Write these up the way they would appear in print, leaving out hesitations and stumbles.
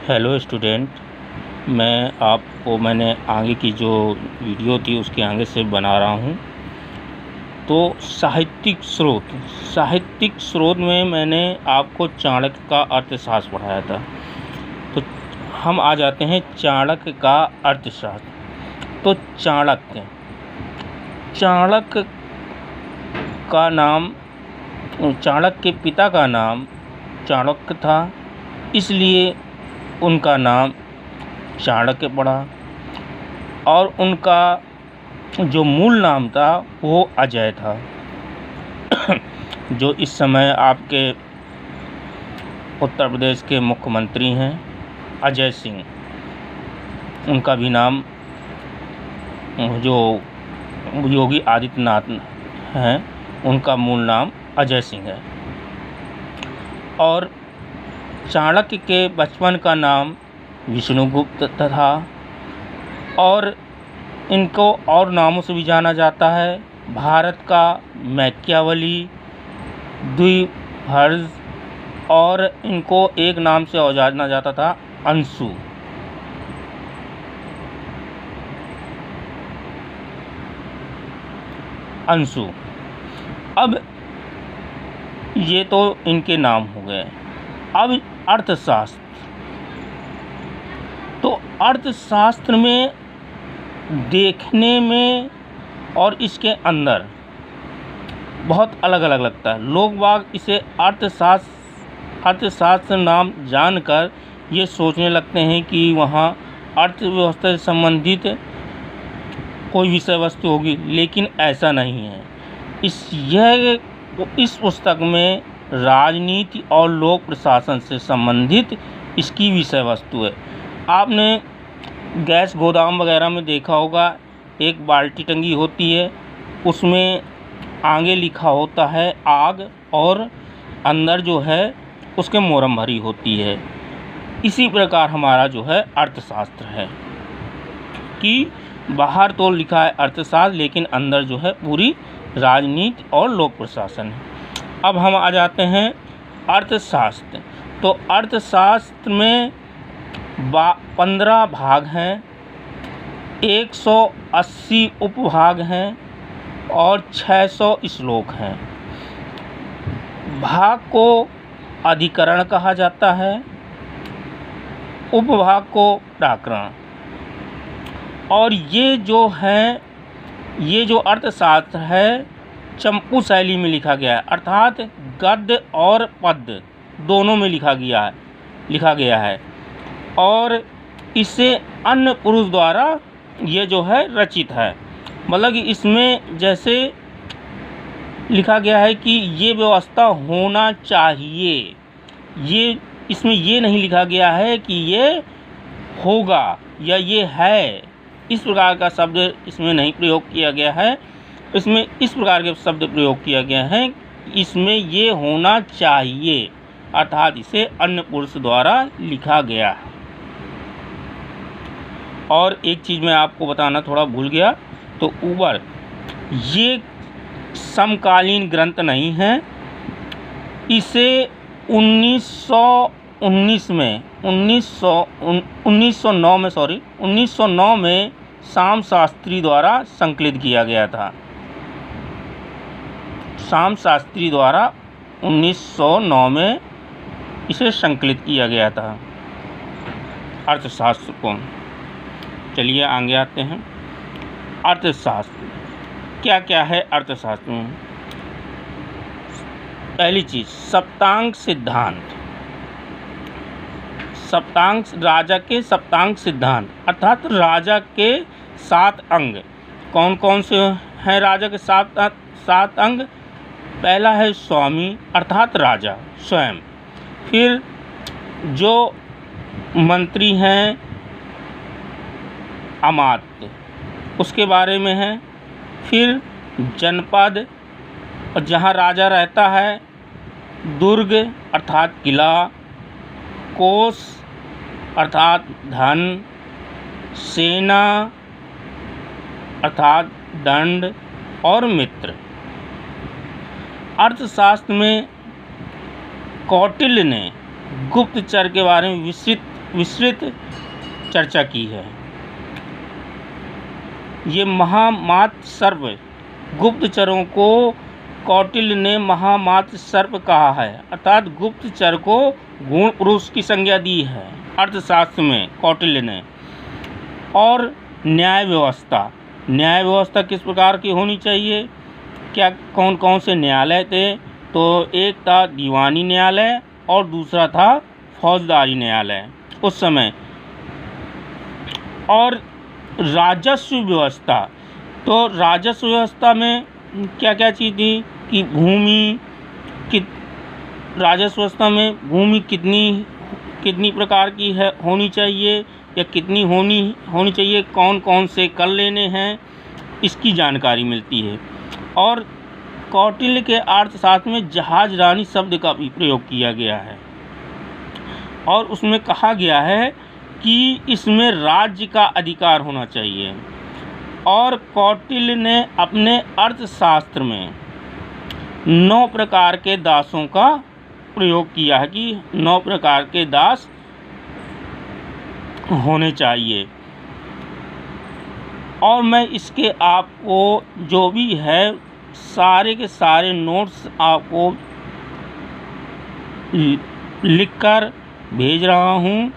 Hello student, मैंने आगे की जो वीडियो थी उसके आगे से बना रहा हूँ। तो साहित्यिक स्रोत में मैंने आपको चाणक्य का अर्थशास्त्र पढ़ाया था। तो हम आ जाते हैं चाणक्य का अर्थशास्त्र। तो चाणक्य का नाम, चाणक्य के पिता का नाम चाणक्य था, इसलिए उनका नाम चाणक्य पड़ा। और उनका जो मूल नाम था वो अजय था। जो इस समय आपके उत्तर प्रदेश के मुख्यमंत्री हैं अजय सिंह, उनका भी नाम, जो योगी आदित्यनाथ हैं, उनका मूल नाम अजय सिंह है। और चाणक्य के बचपन का नाम विष्णुगुप्त था। और इनको और नामों से भी जाना जाता है, भारत का मैकियावली, द्विभर्ष, और इनको एक नाम से और जाना जाता था, अंशु। अब ये तो इनके नाम हो गए। अब अर्थशास्त्र, तो अर्थशास्त्र में देखने में और इसके अंदर बहुत अलग अलग लगता है। लोग बाग इसे अर्थशास्त्र नाम जानकर ये सोचने लगते हैं कि वहाँ अर्थव्यवस्था से संबंधित कोई विषय वस्तु होगी, लेकिन ऐसा नहीं है। इस पुस्तक में राजनीति और लोक प्रशासन से संबंधित इसकी विषय वस्तु है। आपने गैस गोदाम वगैरह में देखा होगा, एक बाल्टी टंगी होती है, उसमें आगे लिखा होता है आग, और अंदर जो है उसके मोरम भरी होती है। इसी प्रकार हमारा जो है अर्थशास्त्र है कि बाहर तो लिखा है अर्थशास्त्र, लेकिन अंदर जो है पूरी राजनीति और लोक प्रशासन है। अब हम आ जाते हैं अर्थशास्त्र। तो अर्थशास्त्र में 15 भाग हैं, 180 उपभाग हैं और 600 श्लोक हैं। भाग को अधिकरण कहा जाता है, उपभाग को प्रकरण। और ये जो अर्थशास्त्र है चंपू शैली में लिखा गया है, अर्थात गद्य और पद्य दोनों में लिखा गया है। और इसे अन्य पुरुष द्वारा ये जो है रचित है। मतलब कि इसमें जैसे लिखा गया है कि ये व्यवस्था होना चाहिए, इसमें ये नहीं लिखा गया है कि ये होगा या ये है। इस प्रकार का शब्द इसमें नहीं प्रयोग किया गया है। इसमें इस प्रकार के शब्द प्रयोग किया गया है, इसमें ये होना चाहिए, अर्थात इसे अन्य पुरुष द्वारा लिखा गया है। और एक चीज़ मैं आपको बताना थोड़ा भूल गया, तो ऊपर ये समकालीन ग्रंथ नहीं है। इसे 1909 में श्याम शास्त्री द्वारा संकलित किया गया था। श्याम शास्त्री द्वारा 1909 में इसे संकलित किया गया था, अर्थशास्त्र को। चलिए आगे आते हैं। अर्थशास्त्र क्या क्या है? अर्थशास्त्र में पहली चीज सप्तांग सिद्धांत। राजा के सप्तांग सिद्धांत, अर्थात राजा के 7 अंग। कौन कौन से हैं राजा के 7 अंग? पहला है स्वामी, अर्थात राजा स्वयं। फिर जो मंत्री हैं अमात्य, उसके बारे में है। फिर जनपद, और जहाँ राजा रहता है, दुर्ग अर्थात किला, कोष अर्थात धन, सेना अर्थात दंड, और मित्र। अर्थशास्त्र में कौटिल्य ने गुप्तचर के बारे में विस्तृत विस्तृत चर्चा की है। ये महामात्र सर्प गुप्तचरों को कौटिल्य ने महामात्र सर्प कहा है, अर्थात गुप्तचर को गुण पुरुष की संज्ञा दी है अर्थशास्त्र में कौटिल्य ने। और न्याय व्यवस्था किस प्रकार की होनी चाहिए, क्या कौन कौन से न्यायालय थे, तो एक था दीवानी न्यायालय और दूसरा था फौजदारी न्यायालय उस समय। और राजस्व व्यवस्था, तो राजस्व व्यवस्था में क्या क्या चीज़ थी कि भूमि कि राजस्व व्यवस्था में भूमि कितनी प्रकार की है होनी चाहिए या कितनी होनी चाहिए, कौन कौन से कर लेने हैं, इसकी जानकारी मिलती है। और कौटिल्य के अर्थशास्त्र में जहाज रानी शब्द का भी प्रयोग किया गया है और उसमें कहा गया है कि इसमें राज्य का अधिकार होना चाहिए। और कौटिल्य ने अपने अर्थशास्त्र में 9 प्रकार के दासों का प्रयोग किया है कि 9 प्रकार के दास होने चाहिए। और मैं इसके आपको जो भी है सारे के सारे नोट्स आपको लिखकर भेज रहा हूँ।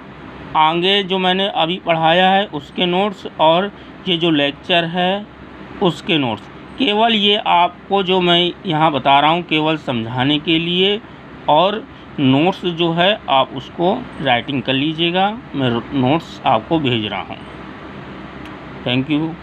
आगे जो मैंने अभी पढ़ाया है उसके नोट्स और ये जो लेक्चर है उसके नोट्स, केवल ये आपको जो मैं यहाँ बता रहा हूँ केवल समझाने के लिए, और नोट्स जो है आप उसको राइटिंग कर लीजिएगा। मैं नोट्स आपको भेज रहा हूँ। Thank you.